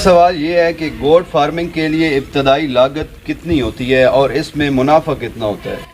सवाल ये है कि गोट फार्मिंग के लिए इब्तदाई लागत कितनी होती है और इसमें मुनाफा कितना होता है?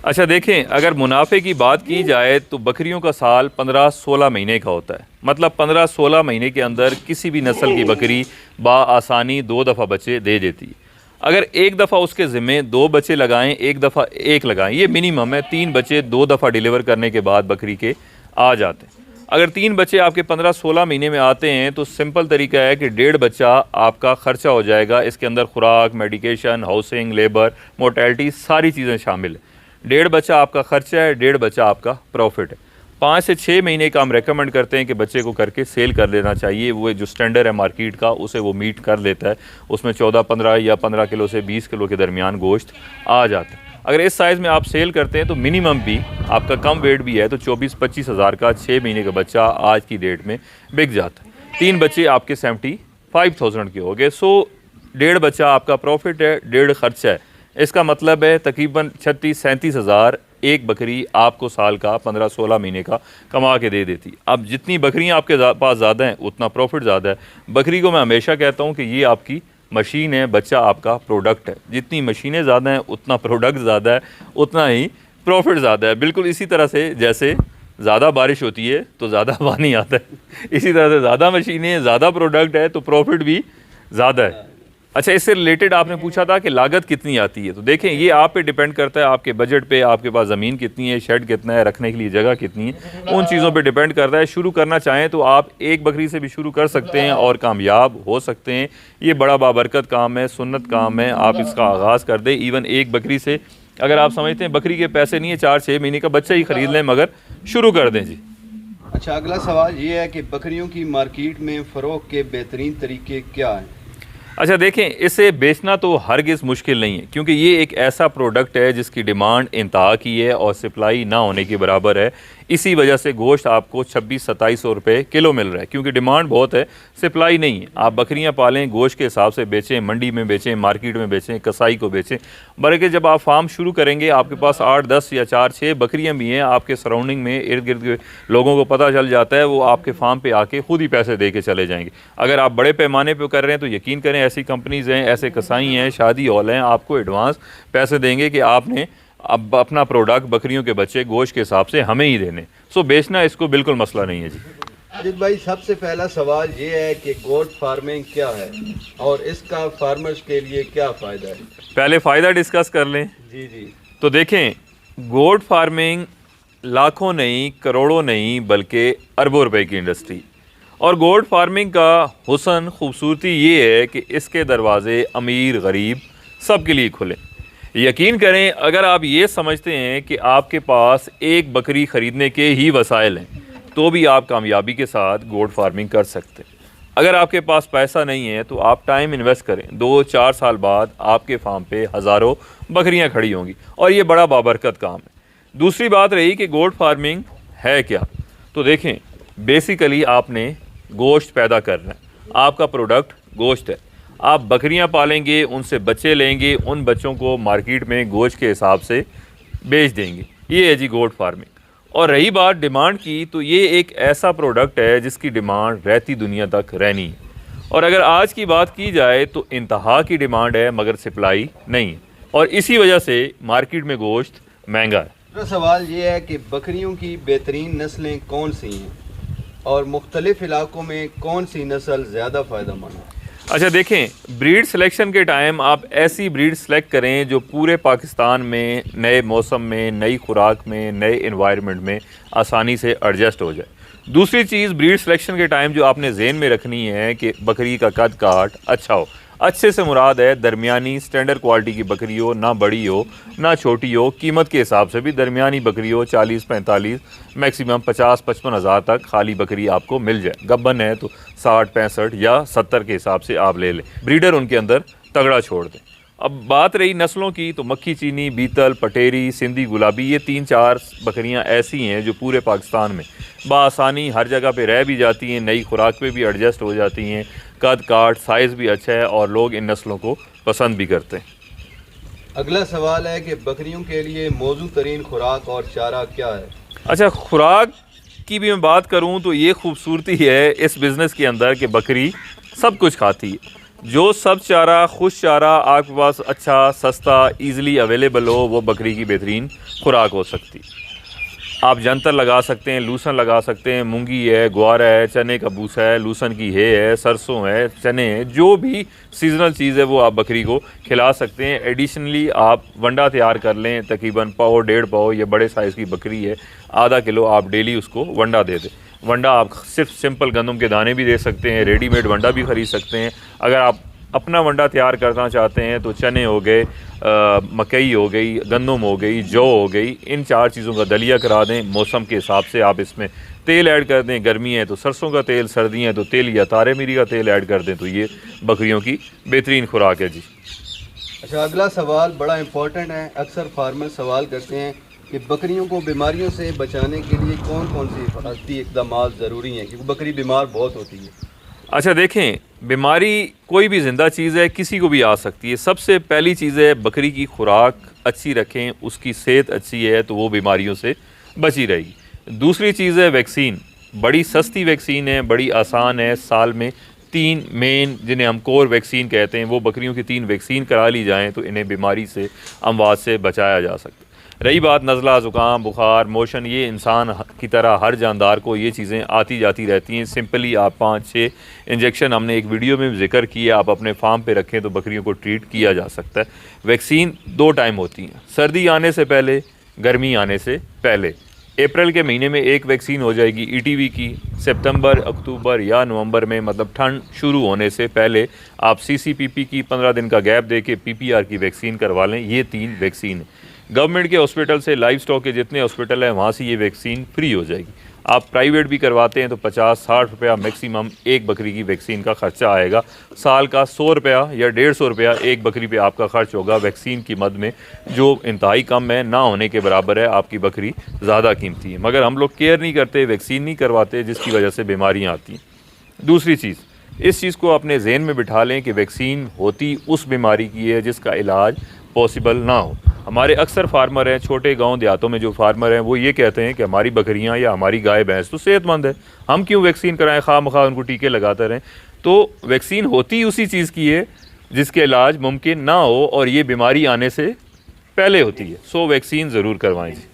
अच्छा देखें, अगर मुनाफे की बात की जाए तो बकरियों का साल 15-16 महीने का होता है। मतलब 15-16 महीने के अंदर किसी भी नस्ल की बकरी आसानी 2 दफ़ा बच्चे दे देती है। अगर एक दफ़ा उसके ज़िम्मे 2 बच्चे लगाएं, एक दफ़ा 1 लगाएं, ये मिनिमम है। 3 बच्चे 2 दफ़ा डिलीवर करने के बाद बकरी के आ जाते हैं। अगर 3 बच्चे आपके 15-16 महीने में आते हैं तो सिंपल तरीका है कि 1.5 बच्चा आपका ख़र्चा हो जाएगा। इसके अंदर खुराक, मेडिकेशन, हाउसिंग, लेबर, मोर्टेलिटी सारी चीज़ें शामिल है। 1.5 बच्चा आपका ख़र्चा है, 1.5 बच्चा आपका प्रॉफिट है। 5 से 6 महीने का हम रेकमेंड करते हैं कि बच्चे को करके सेल कर लेना चाहिए। वो जो स्टैंडर्ड है मार्केट का उसे वो मीट कर लेता है। उसमें 14-15 या 15 किलो से 20 किलो के दरमियान गोश्त आ जाता है। अगर इस साइज़ में आप सेल करते हैं तो मिनिमम भी आपका कम वेट भी है तो 24-25 हज़ार का 6 महीने का बच्चा आज की डेट में बिक जाता है। 3 बच्चे आपके 75,000 के हो गए। 1.5 बच्चा आपका प्रॉफिट है, 1.5 खर्चा है। इसका मतलब है तकरीबन 36-37 हज़ार एक बकरी आपको साल का 15-16 महीने का कमा के दे देती। अब जितनी बकरियां आपके पास ज़्यादा हैं उतना प्रॉफिट ज़्यादा है। बकरी को मैं हमेशा कहता हूं कि ये आपकी मशीन है, बच्चा आपका प्रोडक्ट है। जितनी मशीनें ज़्यादा हैं उतना प्रोडक्ट ज़्यादा है, उतना ही प्रॉफिट ज़्यादा है। बिल्कुल इसी तरह से जैसे ज़्यादा बारिश होती है तो ज़्यादा पानी आता है, इसी तरह से ज़्यादा मशीनें, ज़्यादा प्रोडक्ट है तो प्रॉफिट भी ज़्यादा है। अच्छा, इससे रिलेटेड आपने पूछा था कि लागत कितनी आती है। तो देखें, ये आप पे डिपेंड करता है, आपके बजट पे, आपके पास ज़मीन कितनी है, शेड कितना है, रखने के लिए जगह कितनी है, उन चीज़ों पे डिपेंड करता है। शुरू करना चाहें तो आप एक बकरी से भी शुरू कर सकते हैं और कामयाब हो सकते हैं। ये बड़ा बाबरकत काम है, सुन्नत काम है। आप इसका आगाज़ कर दें इवन एक बकरी से। अगर आप समझते हैं बकरी के पैसे नहीं है, 4-6 महीने का बच्चा ही ख़रीद लें, मगर शुरू कर दें जी। अच्छा, अगला सवाल ये है कि बकरियों की मार्केट में फ़रोख्त के बेहतरीन तरीके क्या हैं? अच्छा देखें, इसे बेचना तो हरगिज़ मुश्किल नहीं है, क्योंकि ये एक ऐसा प्रोडक्ट है जिसकी डिमांड इंतहा की है और सप्लाई ना होने के बराबर है। इसी वजह से गोश्त आपको 2600-2700 रुपये किलो मिल रहा है, क्योंकि डिमांड बहुत है, सप्लाई नहीं है। आप बकरियां पालें, गोश्त के हिसाब से बेचें, मंडी में बेचें, मार्केट में बेचें, कसाई को बेचें। बल्कि जब आप फार्म शुरू करेंगे, आपके पास 8-10 या 4-6 बकरियां भी हैं, आपके सराउंडिंग में इर्द गिर्द के लोगों को पता चल जाता है, वो आपके फार्म पे आके खुद ही पैसे दे के चले जाएंगे। अगर आप बड़े पैमाने पर कर रहे हैं तो यकीन करें, ऐसी कंपनीज़ हैं, ऐसे कसाई हैं, शादी हॉल हैं, आपको एडवांस पैसे देंगे कि आपने अब अपना प्रोडक्ट, बकरियों के बच्चे गोश्त के हिसाब से हमें ही देने। सो बेचना इसको बिल्कुल मसला नहीं है जी। अजीत भाई, सबसे पहला सवाल ये है कि गोट फार्मिंग क्या है और इसका फार्मर्स के लिए क्या फ़ायदा है? पहले फ़ायदा डिस्कस कर लें। जी जी। तो देखें, गोट फार्मिंग लाखों नहीं, करोड़ों नहीं, बल्कि अरबों रुपए की इंडस्ट्री। और गोट फार्मिंग का हुस्न, खूबसूरती ये है कि इसके दरवाज़े अमीर गरीब सब के लिए खुले। यकीन करें, अगर आप ये समझते हैं कि आपके पास एक बकरी ख़रीदने के ही वसाइल हैं तो भी आप कामयाबी के साथ गोट फार्मिंग कर सकते हैं। अगर आपके पास पैसा नहीं है तो आप टाइम इन्वेस्ट करें, 2-4 साल बाद आपके फार्म पे हज़ारों बकरियां खड़ी होंगी और ये बड़ा बाबरकत काम है। दूसरी बात रही कि गोट फार्मिंग है क्या, तो देखें, बेसिकली आपने गोश्त पैदा करना है, आपका प्रोडक्ट गोश्त है। आप बकरियां पालेंगे, उनसे बच्चे लेंगे, उन बच्चों को मार्केट में गोश्त के हिसाब से बेच देंगे। ये है जी गोट फार्मिंग। और रही बात डिमांड की, तो ये एक ऐसा प्रोडक्ट है जिसकी डिमांड रहती दुनिया तक रहनी है। और अगर आज की बात की जाए तो इंतहा की डिमांड है मगर सप्लाई नहीं है, और इसी वजह से मार्केट में गोश्त महंगा है। दूसरा सवाल ये है कि बकरियों की बेहतरीन नस्लें कौन सी हैं और मुख्तलिफ इलाकों में कौन सी नस्ल ज़्यादा फ़ायदेमंद है? अच्छा देखें, ब्रीड सिलेक्शन के टाइम आप ऐसी ब्रीड सेलेक्ट करें जो पूरे पाकिस्तान में नए मौसम में, नई खुराक में, नए एनवायरनमेंट में आसानी से एडजस्ट हो जाए। दूसरी चीज़, ब्रीड सिलेक्शन के टाइम जो आपने ज़हन में रखनी है कि बकरी का कद काट अच्छा हो। अच्छे से मुराद है दरमियानी स्टैंडर्ड क्वालिटी की बकरी हो, ना बड़ी हो ना छोटी हो। कीमत के हिसाब से भी दरमियानी बकरी हो, 40-45, मैक्सिमम 50-55 हज़ार तक खाली बकरी आपको मिल जाए। गब्बन है तो 60-65 या 70 के हिसाब से आप ले लें। ब्रीडर उनके अंदर तगड़ा छोड़ दें। अब बात रही नस्लों की, तो मक्खी चीनी, बीतल, पटेरी, सिंधी गुलाबी, ये 3-4 बकरियां ऐसी हैं जो पूरे पाकिस्तान में बआसानी हर जगह पे रह भी जाती हैं, नई खुराक पे भी एडजस्ट हो जाती हैं, कद काट साइज़ भी अच्छा है और लोग इन नस्लों को पसंद भी करते हैं। अगला सवाल है कि बकरियों के लिए मौजू तरीन खुराक और चारा क्या है? अच्छा, खुराक की भी मैं बात करूं तो ये खूबसूरती है इस बिज़नेस के अंदर कि बकरी सब कुछ खाती है। जो सब चारा, खुश चारा आपके पास अच्छा, सस्ता, ईज़िली अवेलेबल हो, वो बकरी की बेहतरीन खुराक हो सकती है। आप जंतर लगा सकते हैं, लूसन लगा सकते हैं, मूंगी है, ग्वार है, चने का भूसा है, लूसन की है, सरसों है, चने हैं, जो भी सीजनल चीज़ है वो आप बकरी को खिला सकते हैं। एडिशनली आप वंडा तैयार कर लें, तकरीबन पाव 1.5 पाव, ये बड़े साइज़ की बकरी है, आधा किलो आप डेली उसको वंडा दे दें। वंडा आप सिर्फ सिंपल गंदम के दाने भी दे सकते हैं, रेडीमेड वंडा भी ख़रीद सकते हैं। अगर आप अपना वंडा तैयार करना चाहते हैं तो चने हो गए, मकई हो गई, गंदम हो गई, जौ हो गई, इन 4 चीज़ों का दलिया करा दें। मौसम के हिसाब से आप इसमें तेल ऐड कर दें, गर्मी है तो सरसों का तेल, सर्दी है तो तेल या तारे मिरी का तेल ऐड कर दें, तो ये बकरियों की बेहतरीन खुराक है जी। अच्छा, अगला सवाल बड़ा इम्पोर्टेंट है। अक्सर फार्मर सवाल करते हैं कि बकरियों को बीमारियों से बचाने के लिए कौन कौन सी हिफाजती इक़दाम ज़रूरी हैं, क्योंकि बकरी बीमार बहुत होती है। अच्छा देखें, बीमारी कोई भी ज़िंदा चीज़ है, किसी को भी आ सकती है। सबसे पहली चीज़ है बकरी की खुराक अच्छी रखें, उसकी सेहत अच्छी है तो वो बीमारियों से बची रहेगी। दूसरी चीज़ है वैक्सीन। बड़ी सस्ती वैक्सीन है, बड़ी आसान है। साल में 3 मेन, जिन्हें हम कोर वैक्सीन कहते हैं, वो बकरियों की 3 वैक्सीन करा ली जाएँ तो इन्हें बीमारी से, अमवात से बचाया जा सकता है। रही बात नज़ला, ज़ुकाम, बुखार, मोशन, ये इंसान की तरह हर जानदार को ये चीज़ें आती जाती रहती हैं। सिंपली आप 5-6 इंजेक्शन हमने एक वीडियो में भी जिक्र किया, आप अपने फार्म पे रखें तो बकरियों को ट्रीट किया जा सकता है। वैक्सीन 2 टाइम होती हैं, सर्दी आने से पहले, गर्मी आने से पहले। अप्रैल के महीने में एक वैक्सीन हो जाएगी ETV की। सितंबर, अक्टूबर या नवंबर में, मतलब ठंड शुरू होने से पहले, आप CCPP की 15 दिन का गैप दे के PPR की वैक्सीन करवा लें। ये 3 वैक्सीन है। गवर्नमेंट के हॉस्पिटल से, लाइव स्टॉक के जितने हॉस्पिटल हैं वहाँ से ये वैक्सीन फ्री हो जाएगी। आप प्राइवेट भी करवाते हैं तो 50-60 रुपया मैक्सिमम एक बकरी की वैक्सीन का खर्चा आएगा। साल का 100 रुपया या 150 रुपया एक बकरी पे आपका खर्च होगा वैक्सीन की मद में, जो इंतहाई कम है, ना होने के बराबर है। आपकी बकरी ज़्यादा कीमती है, मगर हम लोग केयर नहीं करते, वैक्सीन नहीं करवाते, जिसकी वजह से बीमारियाँ आती हैं। दूसरी चीज़, इस चीज़ को अपने जहन में बिठा लें कि वैक्सीन होती उस बीमारी की है जिसका इलाज पॉसिबल ना हो। हमारे अक्सर फार्मर हैं, छोटे गांव देहातों में जो फार्मर हैं, वो ये कहते हैं कि हमारी बकरियां या हमारी गाय भैंस तो सेहतमंद है, हम क्यों वैक्सीन कराएं, खामखा उनको टीके लगाते रहें। तो वैक्सीन होती उसी चीज़ की है जिसके इलाज मुमकिन ना हो और ये बीमारी आने से पहले होती है। सो वैक्सीन ज़रूर करवाएं जी।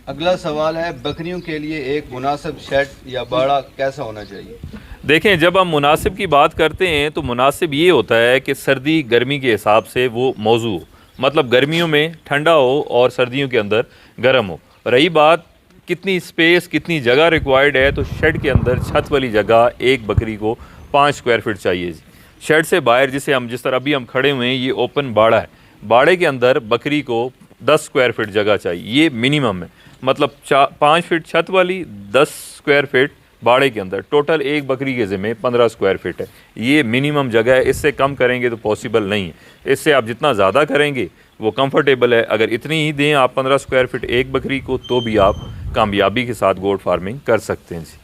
अगला सवाल है, बकरियों के लिए एक मुनासिब शेड या बाड़ा कैसा होना चाहिए। देखें, जब हम मुनासिब की बात करते हैं तो मुनासिब ये होता है कि सर्दी गर्मी के हिसाब से वो मौजू हो, मतलब गर्मियों में ठंडा हो और सर्दियों के अंदर गर्म हो। रही बात कितनी स्पेस, कितनी जगह रिक्वायर्ड है, तो शेड के अंदर छत वाली जगह एक बकरी को 5 स्क्वायर फीट चाहिए जी। शेड से बाहर, जिस तरह अभी हम खड़े हुए हैं, ये ओपन बाड़ा है, बाड़े के अंदर बकरी को 10 स्क्वायर फीट जगह चाहिए, ये मिनिमम है। मतलब 5 फीट छत वाली, 10 स्क्वायर फीट बाड़े के अंदर, टोटल एक बकरी के ज़िम्मे 15 स्क्वायर फीट है। ये मिनिमम जगह है, इससे कम करेंगे तो पॉसिबल नहीं है। इससे आप जितना ज़्यादा करेंगे वो कंफर्टेबल है। अगर इतनी ही दें आप 15 स्क्वायर फीट एक बकरी को, तो भी आप कामयाबी के साथ गोट फार्मिंग कर सकते हैं जी।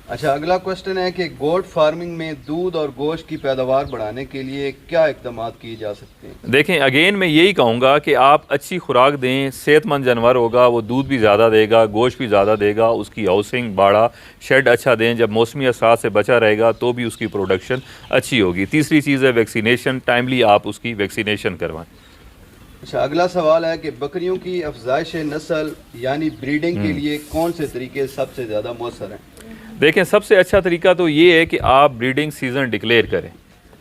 अच्छा, अगला क्वेश्चन है कि गोट फार्मिंग में दूध और गोश्त की पैदावार बढ़ाने के लिए क्या इक़दाम किए जा सकते हैं। देखें, अगेन मैं यही कहूँगा कि आप अच्छी खुराक दें, सेहतमंद जानवर होगा, वो दूध भी ज़्यादा देगा, गोश्त भी ज़्यादा देगा। उसकी हाउसिंग, बाड़ा, शेड अच्छा दें, जब मौसमी असरात से बचा रहेगा तो भी उसकी प्रोडक्शन अच्छी होगी। तीसरी चीज़ है वैक्सीनेशन, टाइमली आप उसकी वैक्सीनेशन करवाएँ। अच्छा, अगला सवाल है कि बकरियों की अफजाइश नस्ल यानी ब्रीडिंग के लिए कौन से तरीके सबसे ज़्यादा मौसर हैं। देखें, सबसे अच्छा तरीका तो ये है कि आप ब्रीडिंग सीज़न डिक्लेयर करें।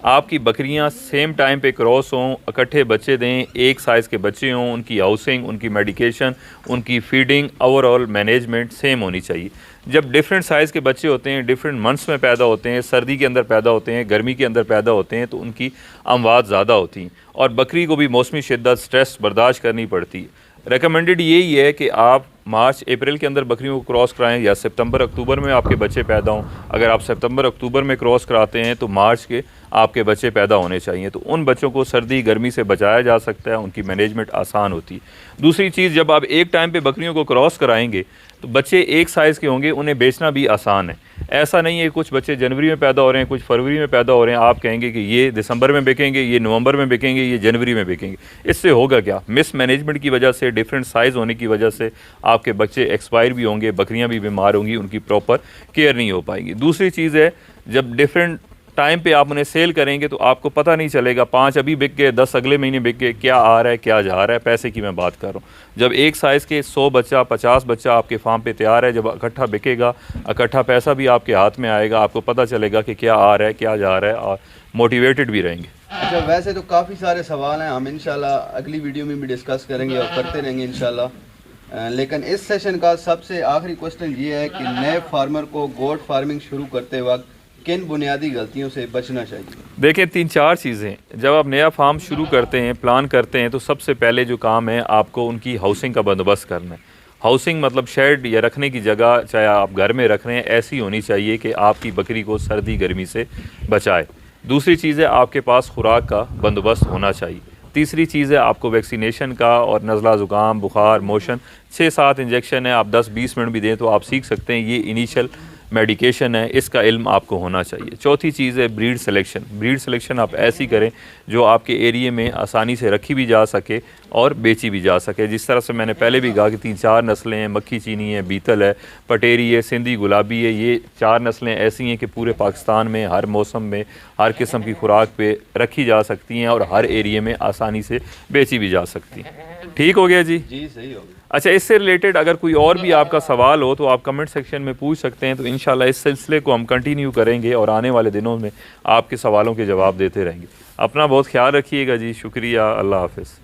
आपकी बकरियां सेम टाइम पे क्रॉस हों, इकट्ठे बच्चे दें, एक साइज़ के बच्चे हों, उनकी हाउसिंग, उनकी मेडिकेशन, उनकी फीडिंग, ओवरऑल मैनेजमेंट सेम होनी चाहिए। जब डिफरेंट साइज़ के बच्चे होते हैं, डिफरेंट मंथ्स में पैदा होते हैं, सर्दी के अंदर पैदा होते हैं, गर्मी के अंदर पैदा होते हैं, तो उनकी अमवात ज़्यादा होती हैं और बकरी को भी मौसमी शिद्दत, स्ट्रेस बर्दाश्त करनी पड़ती है। रिकमेंडेड यही है कि आप मार्च अप्रैल के अंदर बकरियों को क्रॉस कराएं या सितंबर अक्टूबर में आपके बच्चे पैदा हों। अगर आप सितंबर अक्टूबर में क्रॉस कराते हैं तो मार्च के आपके बच्चे पैदा होने चाहिए, तो उन बच्चों को सर्दी गर्मी से बचाया जा सकता है, उनकी मैनेजमेंट आसान होती है। दूसरी चीज़, जब आप एक टाइम पे बकरियों को क्रॉस कराएंगे तो बच्चे एक साइज़ के होंगे, उन्हें बेचना भी आसान है। ऐसा नहीं है कुछ बच्चे जनवरी में पैदा हो रहे हैं, कुछ फरवरी में पैदा हो रहे हैं, आप कहेंगे कि ये दिसंबर में बिकेंगे, ये नवंबर में बिकेंगे, ये जनवरी में बिकेंगे। इससे होगा क्या, मिस मैनेजमेंट की वजह से, डिफरेंट साइज़ होने की वजह से आपके बच्चे एक्सपायर भी होंगे, बकरियां भी बीमार होंगी, उनकी प्रॉपर केयर नहीं हो पाएगी। दूसरी चीज़ है, जब डिफरेंट टाइम पे आप उन्हें सेल करेंगे तो आपको पता नहीं चलेगा 5 अभी बिक गए, 10 अगले महीने बिक गए, क्या आ रहा है क्या जा रहा है। पैसे की मैं बात कर रहा हूँ। जब एक साइज़ के 100 बच्चा 50 बच्चा आपके फार्म पे तैयार है, जब इकट्ठा बिकेगा, इकट्ठा पैसा भी आपके हाथ में आएगा, आपको पता चलेगा कि क्या आ रहा है क्या जा रहा है, और मोटिवेटेड भी रहेंगे। अच्छा, वैसे तो काफ़ी सारे सवाल हैं, हम इंशाल्लाह अगली वीडियो में भी डिस्कस करेंगे और करते रहेंगे इंशाल्लाह। लेकिन इस सेशन का सबसे आखिरी क्वेश्चन ये है कि नए फार्मर को गोट फार्मिंग शुरू करते वक्त किन बुनियादी गलतियों से बचना चाहिए? देखिए 3-4 चीज़ें। जब आप नया फार्म शुरू करते हैं, प्लान करते हैं, तो सबसे पहले जो काम है आपको उनकी हाउसिंग का बंदोबस्त करना है। हाउसिंग मतलब शेड या रखने की जगह, चाहे आप घर में रख रहे हैं, ऐसी होनी चाहिए कि आपकी बकरी को सर्दी गर्मी से बचाए। दूसरी चीज़ है आपके पास खुराक का बंदोबस्त होना चाहिए। तीसरी चीज़ है आपको वैक्सीनेशन का, और नज़ला ज़ुकाम बुखार मोशन 6-7 इंजेक्शन है, आप 10-20 मिनट भी दें तो आप सीख सकते हैं। ये इनिशियल मेडिकेशन है, इसका इल्म आपको होना चाहिए। चौथी चीज़ है ब्रीड सिलेक्शन। ब्रीड सिलेक्शन आप ऐसी करें जो आपके एरिए में आसानी से रखी भी जा सके और बेची भी जा सके। जिस तरह से मैंने पहले भी कहा कि 3-4 नस्लें हैं, मक्खी चीनी है, बीतल है, पटेरी है, सिंधी गुलाबी है। ये 4 नस्लें ऐसी हैं कि पूरे पाकिस्तान में हर मौसम में हर किस्म की खुराक पे रखी जा सकती हैं और हर एरिए में आसानी से बेची भी जा सकती हैं। ठीक हो गया जी? जी सही हो गया। अच्छा, इससे रिलेटेड अगर कोई और भी आपका सवाल हो तो आप कमेंट सेक्शन में पूछ सकते हैं। तो इंशाल्लाह इस सिलसिले को हम कंटिन्यू करेंगे और आने वाले दिनों में आपके सवालों के जवाब देते रहेंगे। अपना बहुत ख्याल रखिएगा जी। शुक्रिया। अल्लाह हाफ़िज़।